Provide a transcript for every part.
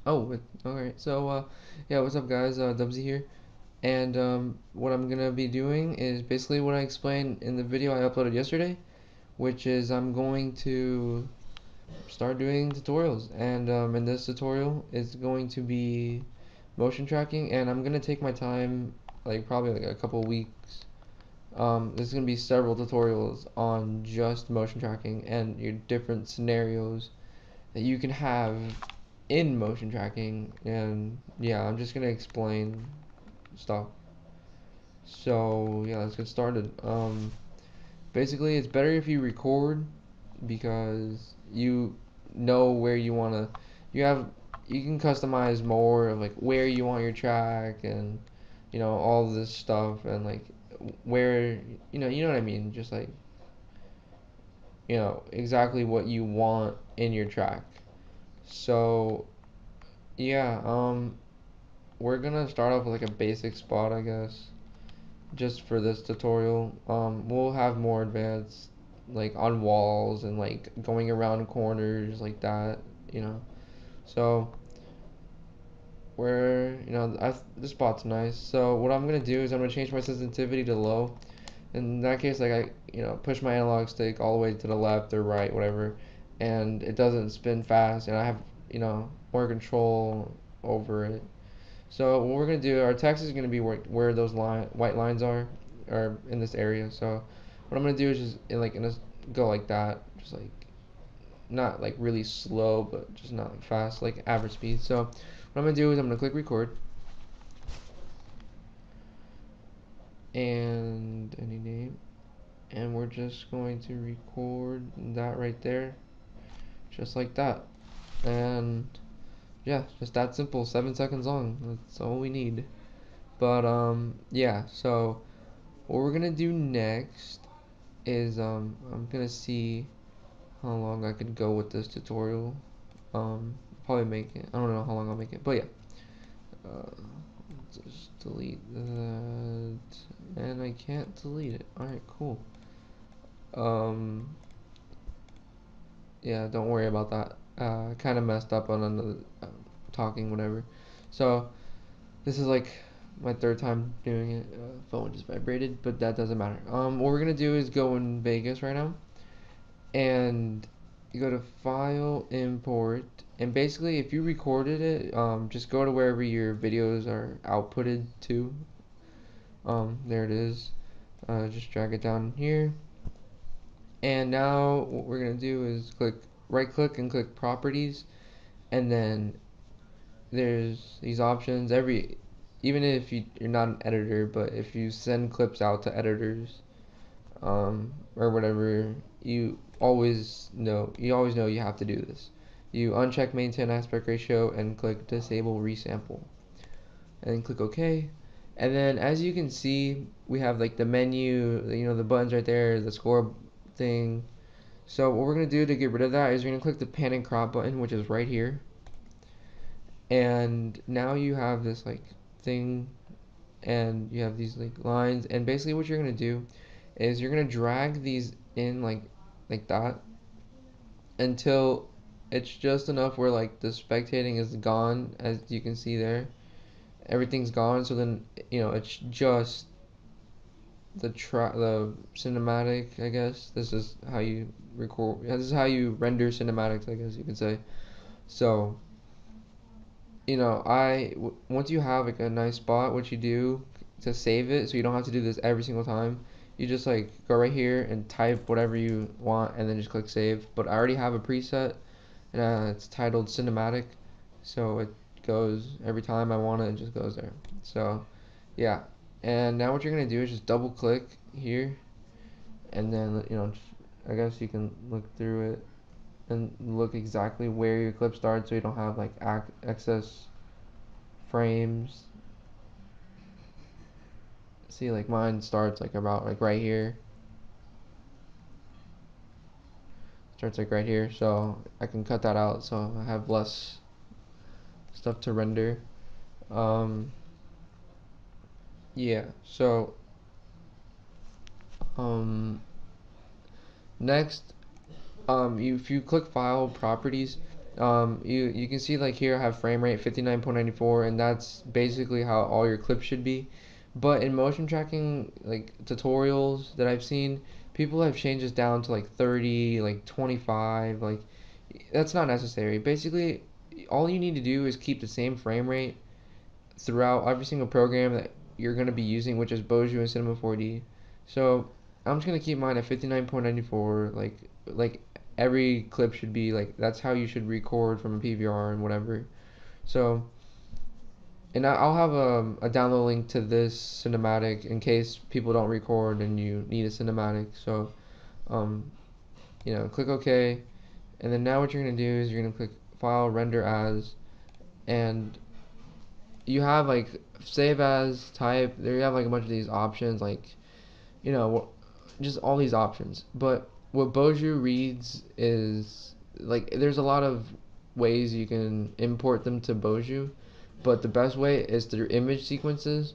Alright. So, yeah, what's up, guys? Dubsy here. And what I'm gonna be doing is basically what I explained in the video I uploaded yesterday, which is I'm going to start doing tutorials. And in this tutorial, it's going to be motion tracking, and I'm gonna take my time, like probably like a couple weeks. There's gonna be several tutorials on just motion tracking and your different scenarios that you can have in motion tracking. And yeah, I'm just gonna explain stuff. So yeah, let's get started. Basically, it's better if you record because you know where you wanna. You have you can customize more of like where you want your track, and all this stuff, and like where you know what I mean. Just like exactly what you want in your track. So yeah, we're gonna start off with like a basic spot, I guess, just for this tutorial. We'll have more advanced, like on walls and like going around corners like that, you know. So this spot's nice. So what I'm gonna do is I'm gonna change my sensitivity to low. In that case, like I push my analog stick all the way to the left or right, whatever, and it doesn't spin fast, and I have more control over it. So what we're gonna do, our text is gonna be where those white lines are in this area. So what I'm gonna do is just go like that, just like not like really slow, but just not like fast, like average speed. So what I'm gonna do is I'm gonna click record and any name, and we're just going to record that right there, just like that. And yeah, just that simple, 7 seconds long. That's all we need. But yeah, so what we're gonna do next is I'm gonna see how long I could go with this tutorial. Probably make it. I don't know how long I'll make it, but yeah. Just delete that, and I can't delete it. All right, cool. Um, yeah, don't worry about that. Kind of messed up on another talking, whatever. So this is like my third time doing it. Phone just vibrated, but that doesn't matter. What we're gonna do is go in Vegas right now, and you go to File, Import, and basically if you recorded it, just go to wherever your videos are outputted to. There it is. Just drag it down here, and now what we're gonna do is right click and click Properties, and then there's these options. Even if you're not an editor, but if you send clips out to editors, or whatever, you always know you have to do this. You uncheck maintain aspect ratio and click disable resample, and then click OK. And then as you can see, we have like the menu, the buttons right there, the score thing. So what we're gonna do to get rid of that is we're gonna click the pan and crop button, which is right here. And now you have this like thing, and you have these like lines, and basically what you're gonna do is you're gonna drag these in like that until it's just enough where like the spectating is gone. As you can see there, everything's gone. So then it's just the cinematic, I guess. This is how you record. This is how you render cinematics, I guess you could say. So once you have like a nice spot, what you do to save it, so you don't have to do this every single time, you just like go right here and type whatever you want, and then just click save. But I already have a preset, and it's titled cinematic, so it goes every time I want it. It just goes there. So yeah, and now what you're gonna do is just double click here, and then I guess you can look through it and look exactly where your clip starts, so you don't have like excess frames. See, like mine starts like about like right here. Starts like right here, so I can cut that out so I have less stuff to render. Um, yeah, so um, next, if you click File, Properties, You can see like here I have frame rate 59.94, and that's basically how all your clips should be. But in motion tracking like tutorials that I've seen, people have changed this down to like 30, like 25, like that's not necessary. Basically, all you need to do is keep the same frame rate throughout every single program that you're going to be using, which is Boju and Cinema 4D. So I'm just going to keep mine at 59.94. Like every clip should be like that's how you should record from a PVR and whatever. So and I'll have a download link to this cinematic in case people don't record and you need a cinematic. So um, click OK, and then now what you're gonna do is you're gonna click File, Render As, and you have like Save As, Type. There you have like a bunch of these options, like you know, just all these options. But what Boju reads is like there's a lot of ways you can import them to Boju, but the best way is through image sequences,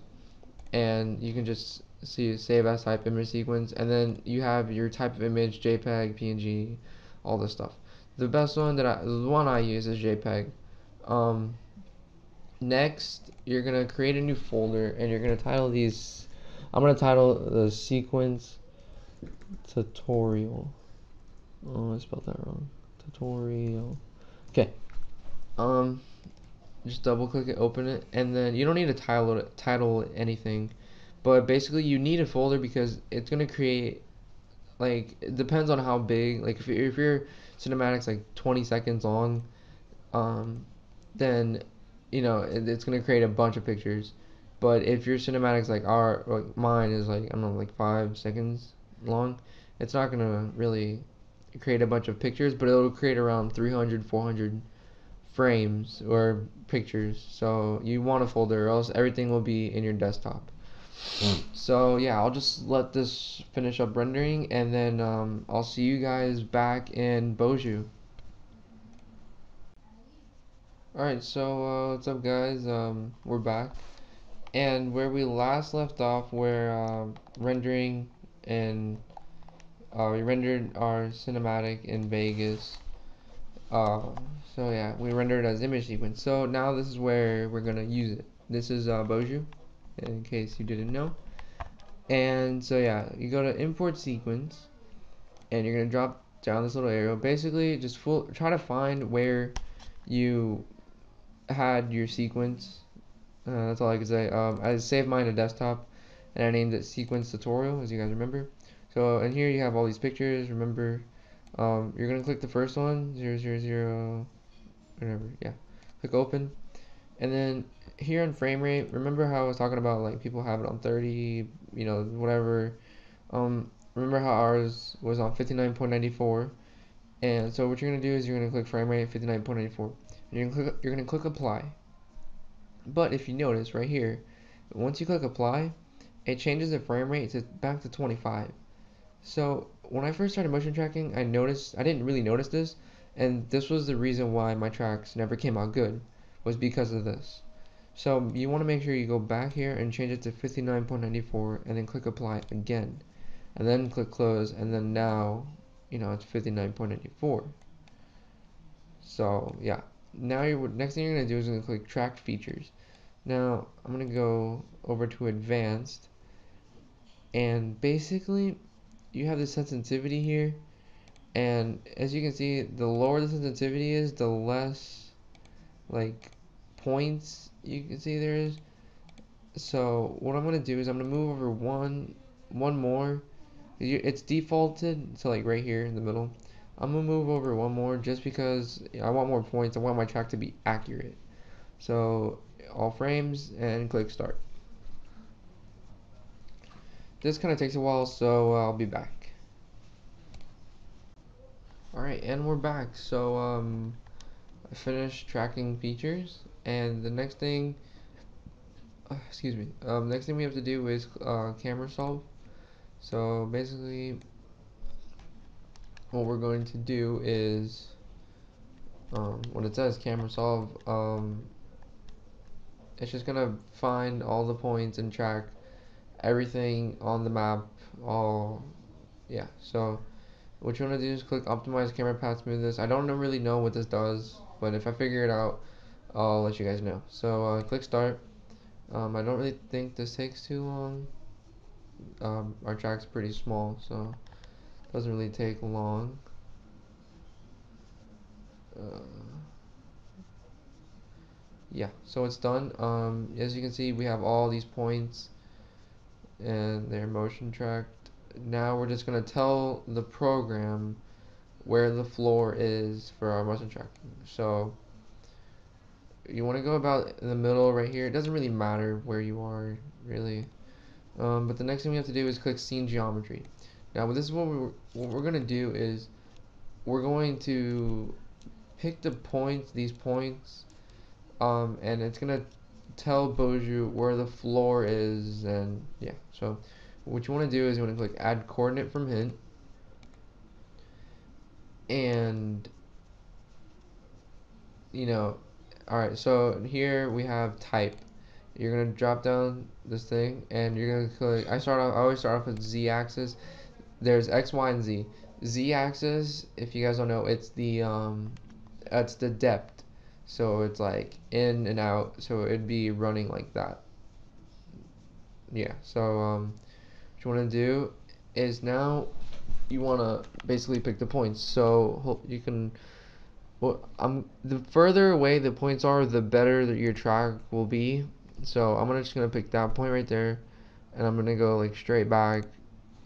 and you can just see save as type image sequence, and then you have your type of image, JPEG, PNG, all this stuff. The one I use is JPEG. Um, Next, you're gonna create a new folder, and you're gonna title these. I'm gonna title the sequence tutorial. Oh, I spelled that wrong. Tutorial. Okay. Um, just double click it, open it, and then you don't need to title anything, but basically you need a folder because it's gonna create like it depends on how big. Like if your cinematic's like 20 seconds long, um, then it's gonna create a bunch of pictures. But if your cinematics like mine is like I don't know like 5 seconds long, it's not gonna really create a bunch of pictures, but it'll create around 300, 400 frames or pictures. So you want a folder, or else everything will be in your desktop. So yeah, I'll just let this finish up rendering, and then I'll see you guys back in Boju. Alright, so what's up guys? We're back. And where we last left off, we're rendering, and we rendered our cinematic in Vegas. Uh, so yeah, we rendered it as image sequence. So now this is where we're gonna use it. This is Boju, in case you didn't know. And so yeah, you go to import sequence, and you're gonna drop down this little arrow. Basically, just try to find where you had your sequence. That's all I can say. I saved mine to desktop, and I named it sequence tutorial, as you guys remember. So in here you have all these pictures. Remember, you're gonna click the first one, 000, whatever. Yeah, click open, and then here on frame rate, remember how I was talking about like people have it on 30, whatever. Remember how ours was on 59.94, and so what you're gonna do is you're gonna click frame rate 59.94, and you're gonna click apply. But if you notice right here, once you click apply, it changes the frame rate to back to 25. So when I first started motion tracking, I didn't really notice this, and this was the reason why my tracks never came out good, was because of this. So you want to make sure you go back here and change it to 59.94, and then click apply again, and then click close, and then now it's 59.94. So yeah, now next thing you're gonna do is gonna click track features. Now I'm gonna go over to advanced, and basically you have the sensitivity here, and as you can see, the lower the sensitivity is, the less like points you can see there is. So what I'm gonna do is I'm gonna move over one more. It's defaulted to like right here in the middle. I'm gonna move over one more just because I want more points. I want my track to be accurate. So all frames and click start. This kind of takes a while, so I'll be back. Alright, and we're back. So I finished tracking features, and the next thing next thing we have to do is camera solve. So basically what we're going to do is when it says camera solve, it's just gonna find all the points and track everything on the map. So what you want to do is click optimize camera path smoothness. I don't really know what this does, but if I figure it out, I'll let you guys know. So click start. I don't really think this takes too long. Our track's pretty small, so it doesn't really take long. Uh, yeah, so it's done. As you can see, we have all these points and they're motion tracked. Now we're just going to tell the program where the floor is for our motion tracking. So you want to go about in the middle right here. It doesn't really matter where you are, really. But the next thing we have to do is click scene geometry. Now this is what we're going to do is we're going to pick the points, these points, and it's going to tell Boju where the floor is, and yeah. So what you want to do is you want to click add coordinate from hint, and alright, so here we have type. You're gonna drop down this thing and you're gonna click, I always start off with Z axis. There's X, Y, and Z. Z axis, if you guys don't know, it's the depth. So it's like in and out, so it'd be running like that. Yeah, so what you wanna do is now you wanna basically pick the points. So you can, well, the further away the points are, the better that your track will be. So I'm just gonna pick that point right there, and I'm gonna go like straight back,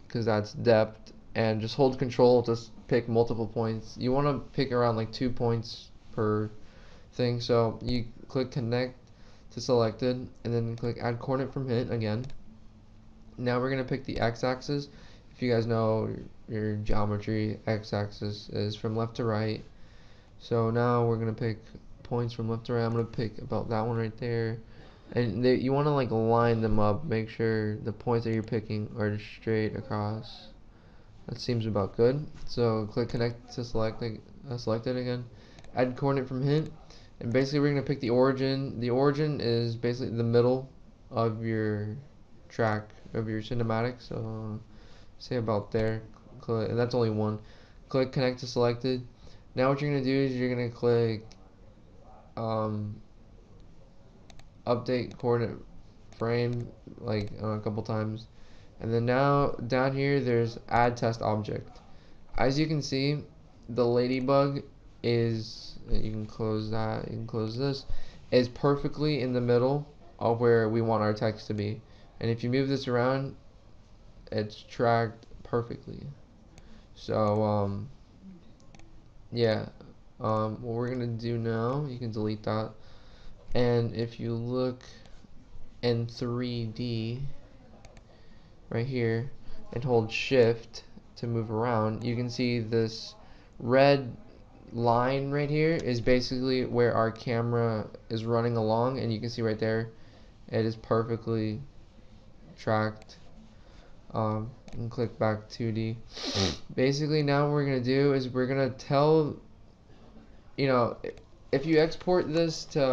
because that's depth, and just hold control to pick multiple points. You want to pick around like 2 points per thing. So you click connect to selected, and then click add coordinate from hint again. Now we're gonna pick the x-axis. If you guys know your geometry, x-axis is from left to right. So now we're gonna pick points from left to right. I'm gonna pick about that one right there, and you want to like line them up. Make sure the points that you're picking are straight across. That seems about good. So click connect to select it again. Add coordinate from hint, and basically we're gonna pick the origin. The origin is basically the middle of your track of your cinematic. So say about there. And that's only one. Click connect to selected. Now what you're going to do is you're going to click update coordinate frame like a couple times, and then now down here there's add test object. As you can see, the ladybug is, you can close that, you can close this, is perfectly in the middle of where we want our text to be, and if you move this around, it's tracked perfectly. So yeah, what we're gonna do now, you can delete that, and if you look in 3D right here and hold shift to move around, you can see this red line right here is basically where our camera is running along, and you can see right there it is perfectly tracked. And click back 2D. Basically now what we're gonna do is we're gonna tell, if you export this to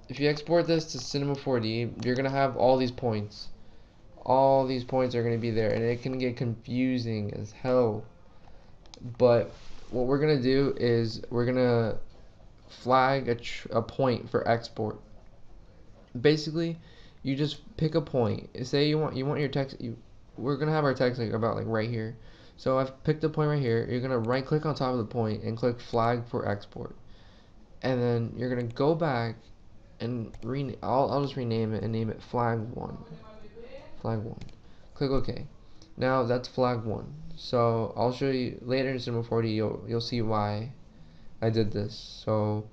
Cinema 4D, you're gonna have all these points. All these points are gonna be there, and it can get confusing as hell. But what we're gonna do is we're gonna flag a point for export. Basically, you just pick a point. Say you want your text. We're gonna have our text like about like right here. So I've picked a point right here. You're gonna right click on top of the point and click flag for export, and then you're gonna go back and I'll just rename it and name it flag 1. Flag 1. Click OK. Now that's flag 1. So I'll show you later in Cinema 4D. You'll see why I did this. So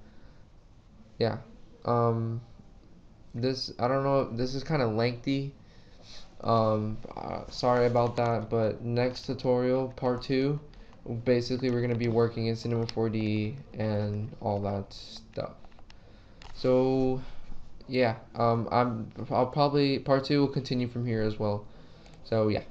yeah. This, I don't know, this is kind of lengthy. Sorry about that, but next tutorial, part 2, basically we're going to be working in Cinema 4D and all that stuff. So yeah, I'll probably, part 2 will continue from here as well. So yeah.